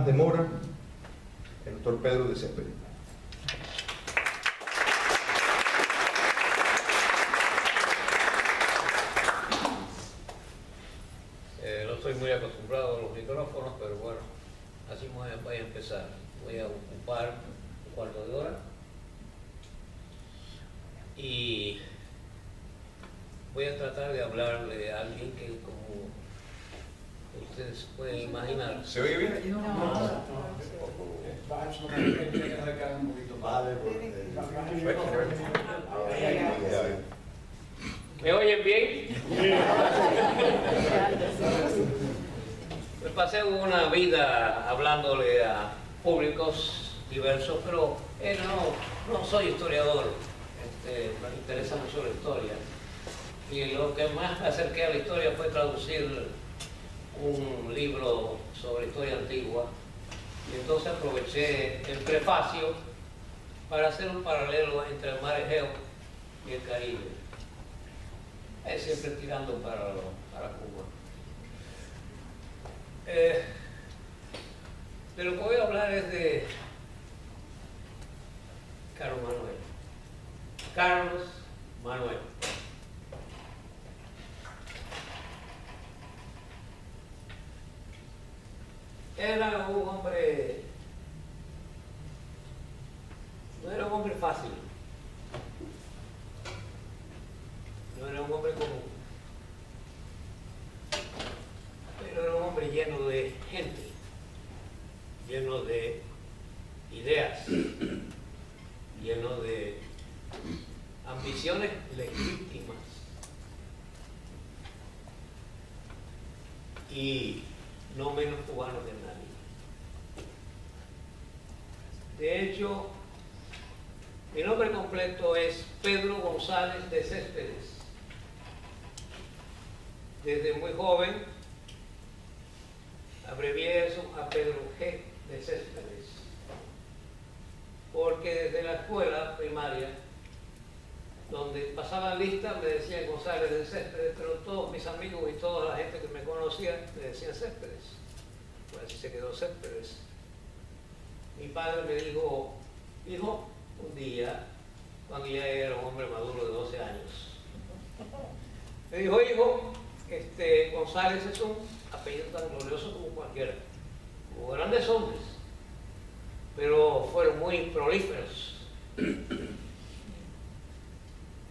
de Mora, el doctor Pedro de Céspedes. No estoy muy acostumbrado a los micrófonos, pero bueno, así voy a empezar. Voy a ocupar un cuarto de hora y voy a tratar de hablarle a alguien que, como ustedes pueden imaginar, ¿Se oye bien? ¿me oyen bien? Me pasé una vida hablándole a públicos diversos, pero no soy historiador. Me interesa mucho la historia. Y lo que más me acerqué a la historia fue traducir un libro sobre historia antigua. Y entonces aproveché el prefacio para hacer un paralelo entre el mar Egeo y el Caribe. Siempre tirando para Cuba. De lo que voy a hablar es de Carlos Manuel. Carlos Manuel. Era un hombre, no era un hombre fácil, no era un hombre común, pero era un hombre lleno de gente, lleno de ideas, lleno de ambiciones legítimas y no menos cubano que nadie. De hecho, mi nombre completo es Pedro González de Céspedes. Desde muy joven abrevié eso a Pedro G. de Céspedes, porque desde la escuela primaria, donde pasaban listas, me decían González de Céspedes, pero todos mis amigos y toda la gente que me conocía me decían Céspedes. Pues así se quedó Céspedes. Mi padre me dijo, hijo, un día, cuando ya era un hombre maduro de 12 años, me dijo, hijo, González es un apellido tan glorioso como cualquiera. Hubo grandes hombres, pero fueron muy prolíferos.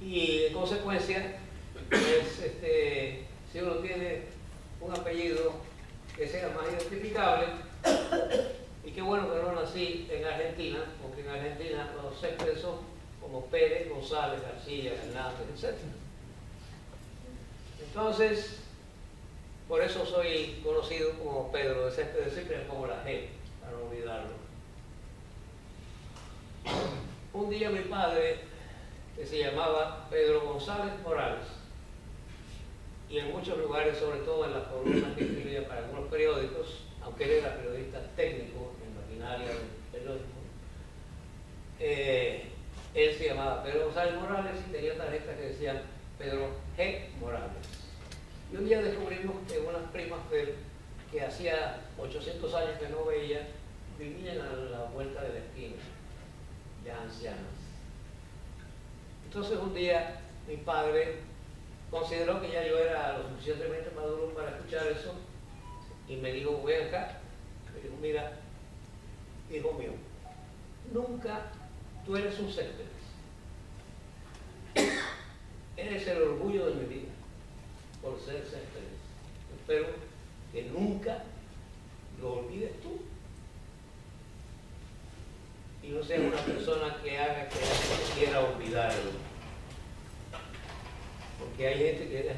Y en consecuencia, pues, si uno tiene un apellido que sea más identificable, y qué bueno que no nací en Argentina, porque en Argentina los Céspedes son como Pérez, González, García, Hernández, etc. Entonces, por eso soy conocido como Pedro de Céspedes, siempre como la G, para no olvidarlo. Un día mi padre, que se llamaba Pedro González Morales, y en muchos lugares, sobre todo en las columnas que escribía para algunos periódicos, aunque él era periodista técnico en maquinaria del periodismo, él se llamaba Pedro González Morales y tenía tarjetas que decían Pedro G. Morales. Y un día descubrimos que unas primas de él, que hacía 800 años que no veía, vivían a la vuelta de la esquina, ya ancianas. Entonces un día mi padre consideró que ya yo era lo suficientemente maduro para escuchar eso y me dijo, ven acá. Me dijo, mira, hijo mío, nunca tú eres un Céspedes. Eres el orgullo de mi vida por ser Céspedes. Espero que nunca lo olvides tú y no seas una persona que haga que quiera olvidarlo. Porque hay gente que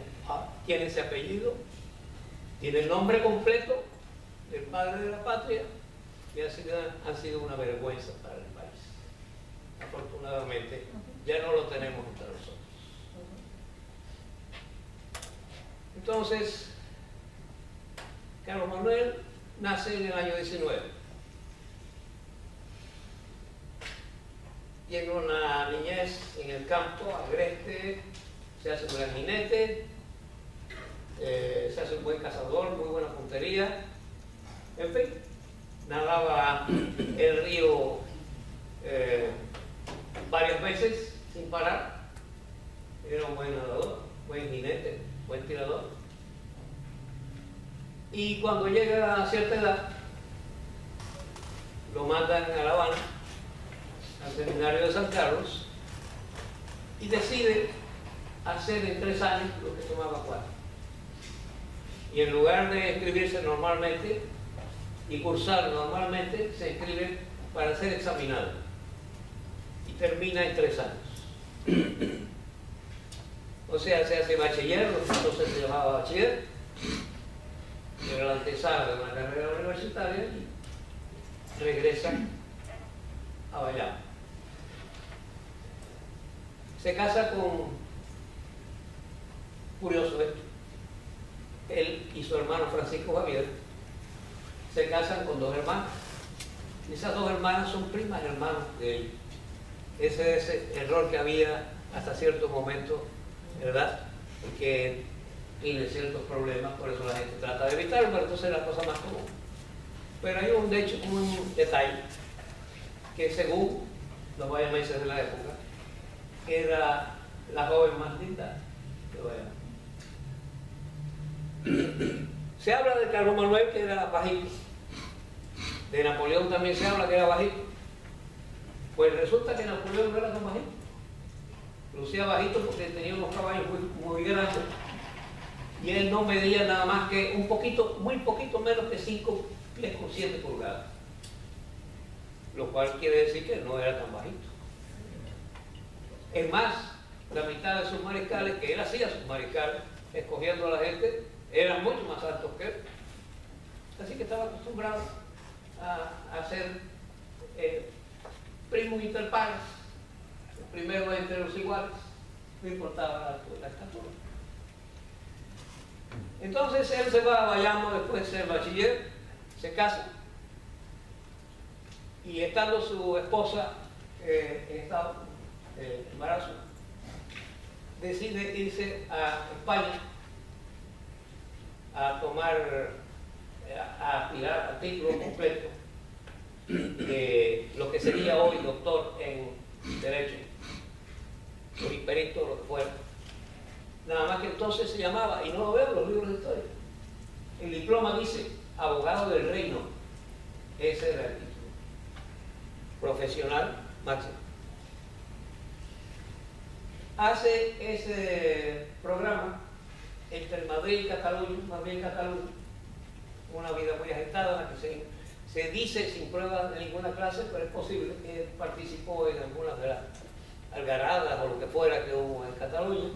tiene ese apellido, tiene el nombre completo del padre de la patria y han sido una vergüenza para el país. Afortunadamente ya no lo tenemos entre nosotros. Entonces, Carlos Manuel nace en el año 19. Tiene una niñez en el campo, agreste, se hace un gran jinete, se hace un buen cazador, muy buena puntería, en fin, nadaba el río varias veces sin parar. Era un buen nadador, buen jinete, buen tirador. Y cuando llega a cierta edad, lo mandan a La Habana, al seminario de San Carlos, y decide hacer en 3 años lo que tomaba 4. Y en lugar de inscribirse normalmente y cursar normalmente, se inscribe para ser examinado. Y termina en 3 años. O sea, se hace bachiller, entonces se llamaba bachiller, era la antesala de una carrera universitaria, y regresa a Bayamo. Se casa con, curioso esto, él y su hermano Francisco Javier se casan con 2 hermanas. Y esas 2 hermanas son primas hermanas de él. Ese es el error que había hasta cierto momento, ¿verdad? Y que tiene ciertos problemas, por eso la gente trata de evitarlo, pero entonces es la cosa más común. Pero hay un detalle que, según los guayameses de la época, era la joven más linda de Guayama. Se habla de Carlos Manuel, que era bajito. De Napoleón también se habla que era bajito. Pues resulta que Napoleón no era tan bajito. Lucía bajito porque tenía unos caballos muy grandes. Y él no medía nada más que un poquito, muy poquito menos que 5 pies con 7 pulgadas. Lo cual quiere decir que no era tan bajito. Es más, la mitad de sus mariscales, que él hacía sus mariscales, escogiendo a la gente, eran mucho más altos que él. Así que estaba acostumbrado a ser primos inter pares, primero entre los iguales, no importaba la estatura. Entonces él se va a Bayamo después de ser bachiller, se casa, y estando su esposa en estado de embarazo, decide irse a España a tomar, a aspirar al título completo de lo que sería hoy doctor en Derecho, o perito, lo que fuera. Nada más que entonces se llamaba, y no lo veo en los libros de historia, el diploma dice abogado del reino. Ese era el título profesional máximo. Hace ese programa entre Madrid y Cataluña, una vida muy agitada, en la que se dice sin pruebas de ninguna clase, pero es posible que participó en algunas de las algaradas o lo que fuera que hubo en Cataluña.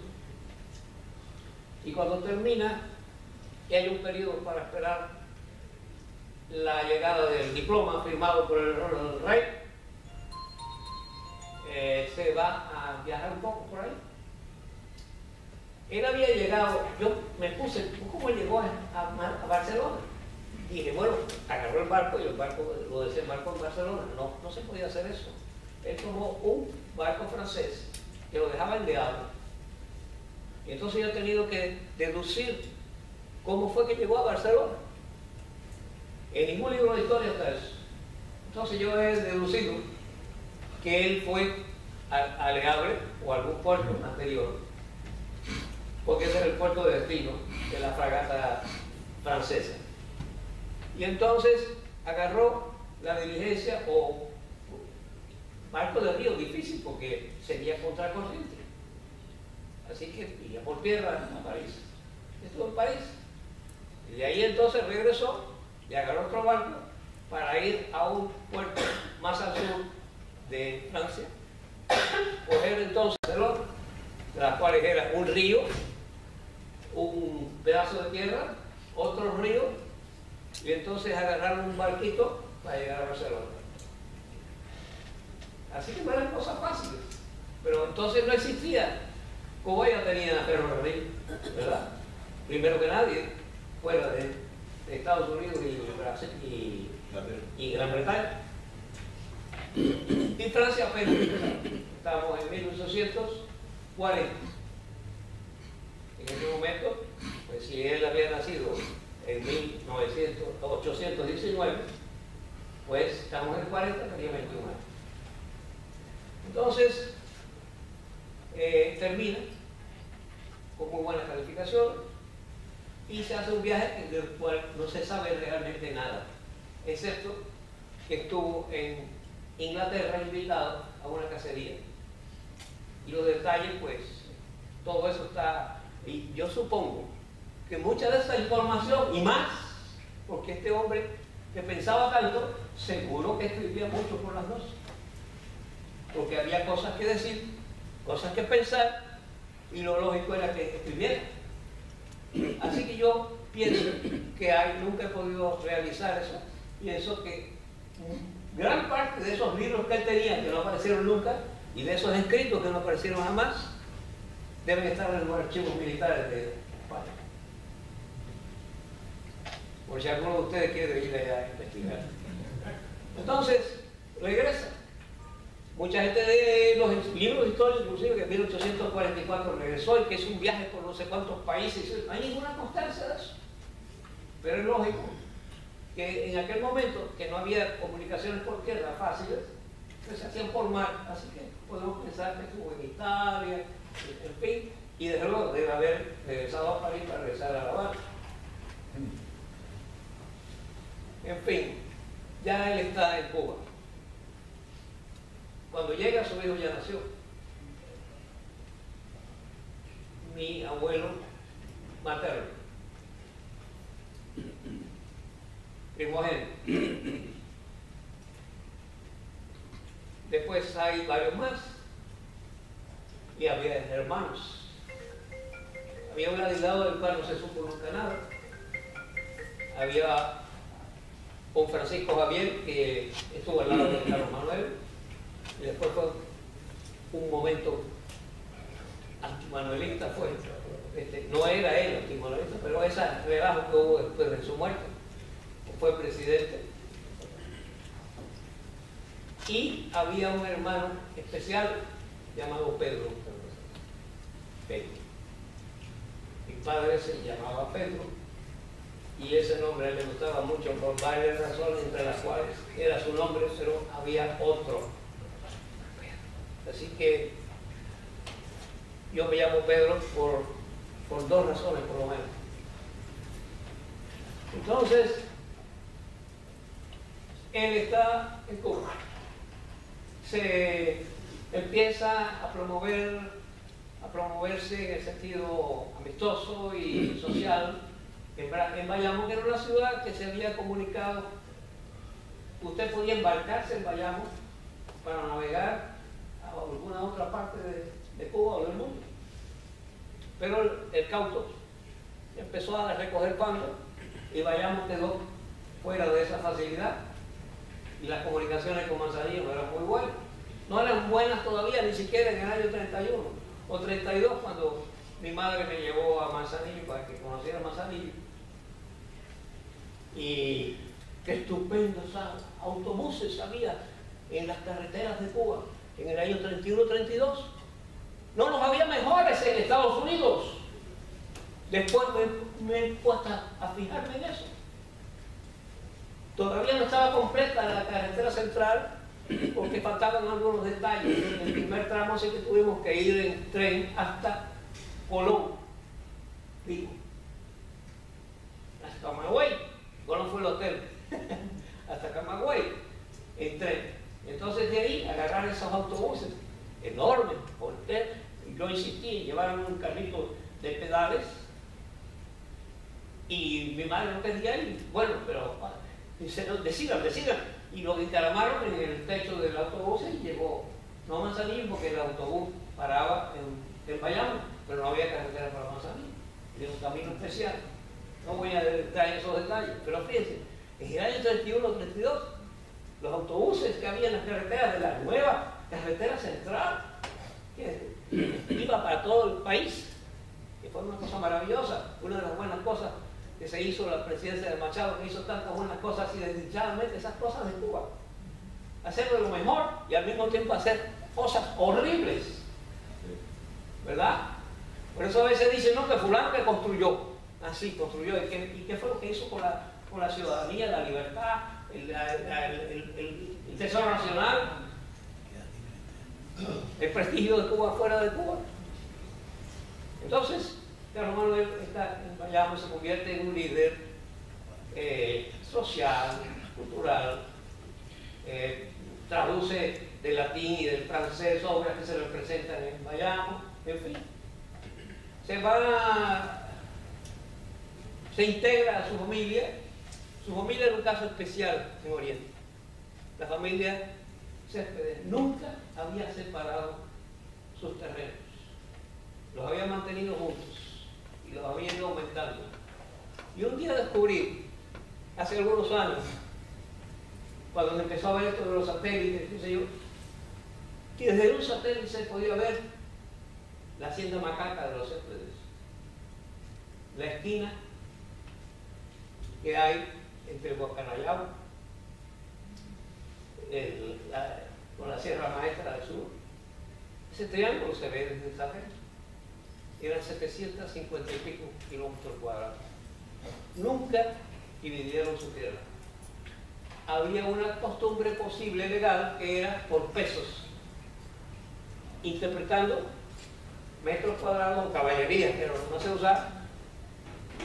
Y cuando termina, y hay un periodo para esperar la llegada del diploma firmado por el rey, se va a viajar un poco por ahí. Él había llegado, yo me puse, ¿cómo llegó a Barcelona? Y dije, bueno, agarró el barco y el barco lo desembarcó en Barcelona. No se podía hacer eso. Él tomó un barco francés que lo dejaba en Le Havre. Y entonces yo he tenido que deducir cómo fue que llegó a Barcelona. En ningún libro de historia está eso. Entonces yo he deducido que él fue a Le Havre o a algún puerto anterior, porque ese era el puerto de destino de la fragata francesa. Y entonces agarró la diligencia o barco de río, difícil porque sería contracorriente. Así que iría por tierra a París. Estuvo en París. Y de ahí entonces regresó y agarró otro barco para ir a un puerto más al sur de Francia, coger entonces Barcelona, de las cuales era un río, un pedazo de tierra, otro río, y entonces agarraron un barquito para llegar a Barcelona. Así que no eran cosas fáciles, pero entonces no existía, como ella tenía ferrocarril, ¿verdad? Primero que nadie, fuera de Estados Unidos y Gran Bretaña. Y Francia apenas estábamos en 1840. En ese momento, pues si él había nacido en 1819, Pues estamos en el 40, tenía 21 años. Entonces, termina con muy buenas calificaciones y se hace un viaje del cual no se sabe realmente nada, excepto que estuvo en Inglaterra invitado a una cacería. Y los detalles, pues, todo eso está... Y yo supongo que mucha de esta información, y más, porque este hombre que pensaba tanto, seguro que escribía mucho por las noches. Porque había cosas que decir, cosas que pensar, y lo lógico era que escribiera. Así que yo pienso que nunca he podido realizar eso. Pienso que gran parte de esos libros que él tenía, que no aparecieron nunca, y de esos escritos que no aparecieron jamás, deben estar en los archivos militares de España. Por si alguno de ustedes quiere ir allá a investigar. Entonces, regresa. Mucha gente de los libros históricos, inclusive que en 1844 regresó y que es un viaje por no sé cuántos países. No hay ninguna constancia de eso. Pero es lógico que en aquel momento, que no había comunicaciones por tierra fáciles, pues se hacían por mar. Así que podemos pensar que estuvo en Italia, en fin, y desde luego debe haber regresado a París para regresar a La Habana. En fin, ya él está en Cuba. Cuando llega, su hijo ya nació. Mi abuelo materno, primogénito. Después hay varios más. Y había hermanos. Había un aislado del cual no se supo nunca nada. Había un Francisco Javier que estuvo al lado de Carlos Manuel. Y después fue un momento antimanuelista, no era él antimanuelista, pero ese relajo que hubo después de su muerte, fue presidente. Y había un hermano especial llamado Pedro. Mi padre se llamaba Pedro y ese nombre a él le gustaba mucho por varias razones, entre las cuales era su nombre, pero había otro. Así que yo me llamo Pedro por dos razones por lo menos. Entonces, él está en Cuba. Se empieza a promoverse en el sentido amistoso y social en Bayamo, que era una ciudad que se había comunicado. Usted podía embarcarse en Bayamo para navegar a alguna otra parte de Cuba o del mundo. Pero el cauto empezó a recoger fondos y Bayamo quedó fuera de esa facilidad. Y las comunicaciones con Manzanillo no eran muy buenas. No eran buenas todavía, ni siquiera en el año 31 o 32, cuando mi madre me llevó a Manzanillo para que conociera Manzanillo. Y qué estupendos autobuses había en las carreteras de Cuba en el año 31-32. No los había mejores en Estados Unidos. Después me he puesto a fijarme en eso. Todavía no estaba completa la carretera central porque faltaban algunos detalles. En el primer tramo sí que tuvimos que ir en tren hasta Colón, digo, hasta Camagüey. Colón fue el hotel, hasta Camagüey, en tren. Entonces de ahí agarrar esos autobuses enormes, porque yo insistí en llevar un carrito de pedales y mi madre no quería ir. Bueno, pero decidan. Y lo encaramaron en el techo del autobús y llegó, no a Manzanillo porque el autobús paraba en Bayamo, pero no había carretera para Manzanillo. Era un camino especial. No voy a traer esos detalles, pero fíjense, en el año 31-32, los autobuses que había en las carreteras de la nueva carretera central, que iba para todo el país, que fue una cosa maravillosa, una de las buenas cosas que se hizo la presidencia de Machado, que hizo tantas buenas cosas y desdichadamente esas cosas de Cuba. Hacer de lo mejor y al mismo tiempo hacer cosas horribles, ¿verdad? Por eso a veces dicen, no, que fulano que construyó, así construyó, ¿y qué fue lo que hizo con la ciudadanía, la libertad, el Tesoro Nacional, el prestigio de Cuba fuera de Cuba. Entonces, Carlos Manuel está en Bayamo, se convierte en un líder social, cultural, traduce del latín y del francés obras que se representan en Bayamo, en fin. Se integra a su familia. Su familia era un caso especial en Oriente. La familia Céspedes nunca había separado sus terrenos. Los había mantenido juntos y los había ido aumentando. Y un día descubrí, hace algunos años, cuando empezó a ver esto de los satélites, qué sé yo, que desde un satélite se podía ver la hacienda Macaca de los Céspedes, la esquina que hay entre Guacanayabo con la Sierra Maestra del Sur. Ese triángulo se ve desde el satélite. Eran 750 y pico kilómetros cuadrados. Nunca dividieron su tierra. Había una costumbre posible legal que era por pesos, interpretando metros cuadrados o caballerías, pero no se usaba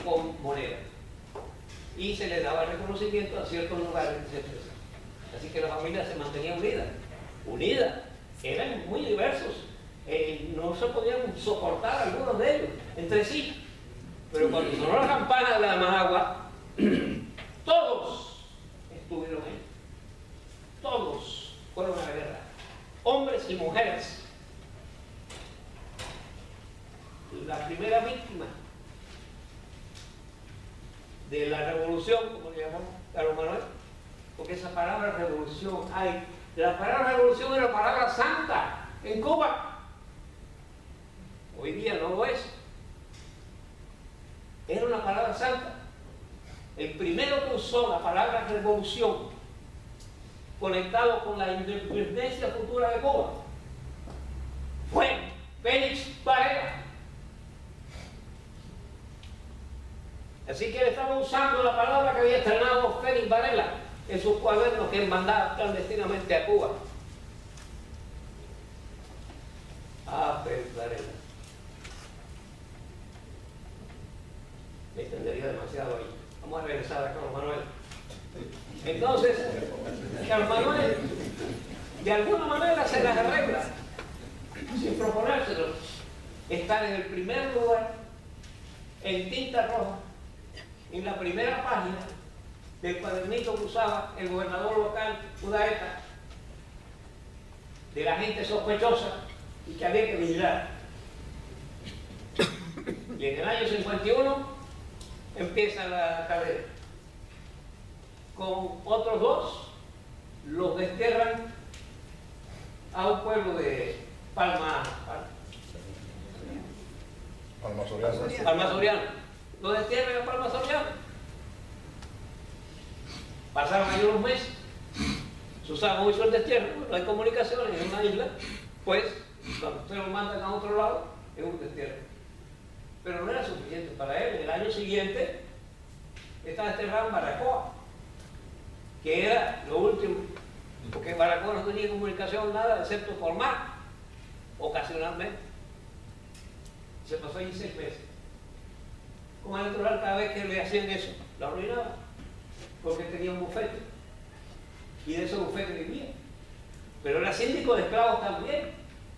con moneda. Y se le daba reconocimiento a ciertos lugares que se expresaban. Así que la familia se mantenía unida. Eran muy diversos. No se podían soportar algunos de ellos entre sí. Pero cuando sonó la campana de la Managua, todos estuvieron ahí. Todos fueron a la guerra. Hombres y mujeres. La primera víctima de la revolución, como le llamamos Carlos Manuel, porque esa palabra revolución hay. La palabra revolución era la palabra santa en Cuba. Hoy día no lo es. Era una palabra santa. El primero que usó la palabra revolución conectado con la independencia futura de Cuba fue Félix Varela. Así que él estaba usando la palabra que había estrenado Félix Varela en sus cuadernos que él mandaba clandestinamente a Cuba. Félix Varela. Me extendería demasiado ahí. Vamos a regresar a Carlos Manuel. Entonces, Carlos Manuel de alguna manera se las arregla sin proponérselo. Estar en el primer lugar en tinta roja en la primera página del cuadernito que usaba el gobernador local Udaeta de la gente sospechosa y que había que vigilar. Y en el año 51 empieza la carrera. Con otros dos los desterran a un pueblo de Palma Soriano. Lo destierran a Palma Soriano. Pasaron ahí unos meses. Se usaba mucho el destierro, no hay comunicaciones en una isla, pues cuando usted lo mandan a otro lado, es un destierro. Pero no era suficiente para él. En el año siguiente estaba desterrado en Baracoa, que era lo último, porque Baracoa no tenía comunicación nada excepto por mar, ocasionalmente. Se pasó allí 6 meses. Como es natural, cada vez que le hacían eso, lo arruinaban, porque tenía un bufete, y de ese bufete vivía. Pero era síndico de esclavos también,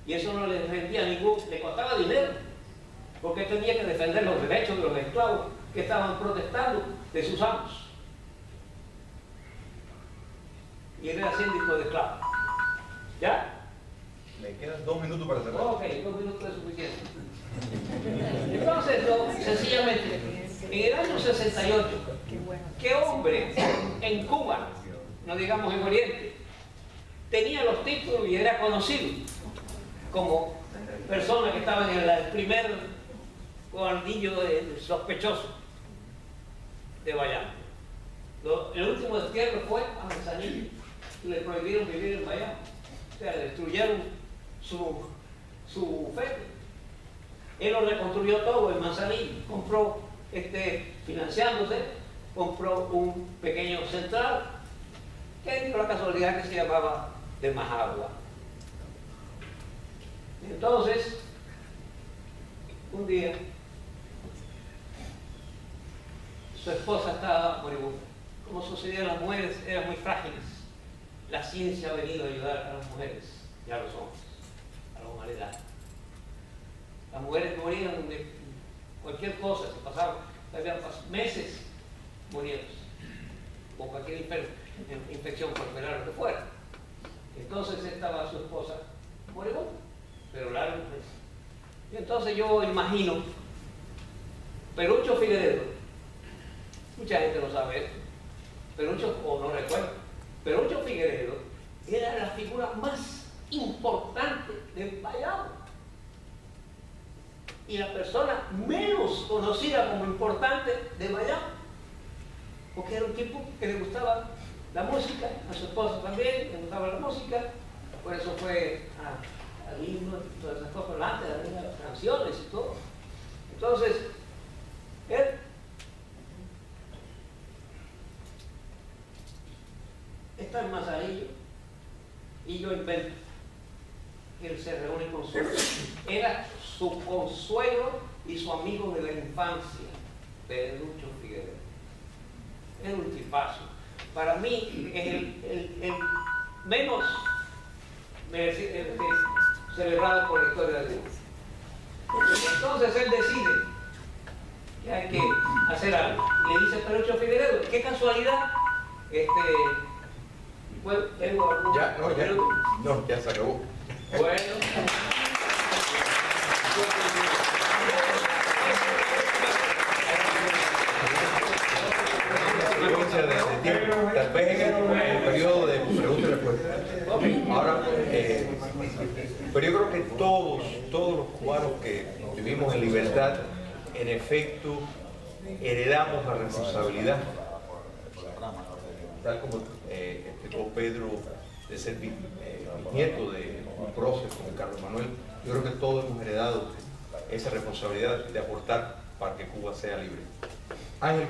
y eso no le rendía le costaba dinero, porque tenía que defender los derechos de los esclavos que estaban protestando de sus amos. Y él era síndico de esclavos. ¿Ya? Me quedan 2 minutos para cerrar. Ok, 2 minutos es suficiente. Entonces, sencillamente, en el año 68, ¿qué hombre en Cuba, no digamos en Oriente, tenía los títulos y era conocido como persona que estaba en el primer guardillo sospechoso de Bayamo? El último destierro fue a Manzanillo. Le prohibieron vivir en Bayamo. O sea, destruyeron su bufete. Él lo reconstruyó todo en Manzanillo. Compró, financiándose, compró un pequeño central que dio la casualidad que se llamaba de Majagua. Entonces, un día, su esposa estaba moribunda. Como sucedía, las mujeres eran muy frágiles. La ciencia ha venido a ayudar a las mujeres y a los hombres, a la humanidad. Las mujeres morían de cualquier cosa, se pasaban meses muriendo, o cualquier infección corporal, lo que fuera. Entonces estaba su esposa moribunda, pero largos meses. Y entonces yo imagino, Perucho Figueredo, mucha gente no sabe esto, Perucho, o no recuerda, Perucho Figueredo era la figura más importante del Callao y la persona menos conocida como importante de Callao, porque era un tipo que le gustaba la música, a su esposa también le gustaba la música, por eso fue al himno y todas esas cosas, antes de las canciones y todo. Entonces, él está en Mazadillo y yo invento que él se reúne con su... Era su consuelo y su amigo de la infancia, Perucho Figueredo. Era un tipazo. Para mí es el menos celebrado por la historia del mundo. Entonces él decide que hay que hacer algo. Le dice Perucho Figueredo, qué casualidad, bueno, tengo algún minuto. No, ya se acabó. Bueno. Tal vez en el periodo de preguntas y respuestas. Ahora, pero yo creo que todos los cubanos que vivimos en libertad, en efecto, heredamos la responsabilidad, tal como explicó Pedro, de ser bisnieto de un prócer como Carlos Manuel. Yo creo que todos hemos heredado esa responsabilidad de aportar para que Cuba sea libre. Ángel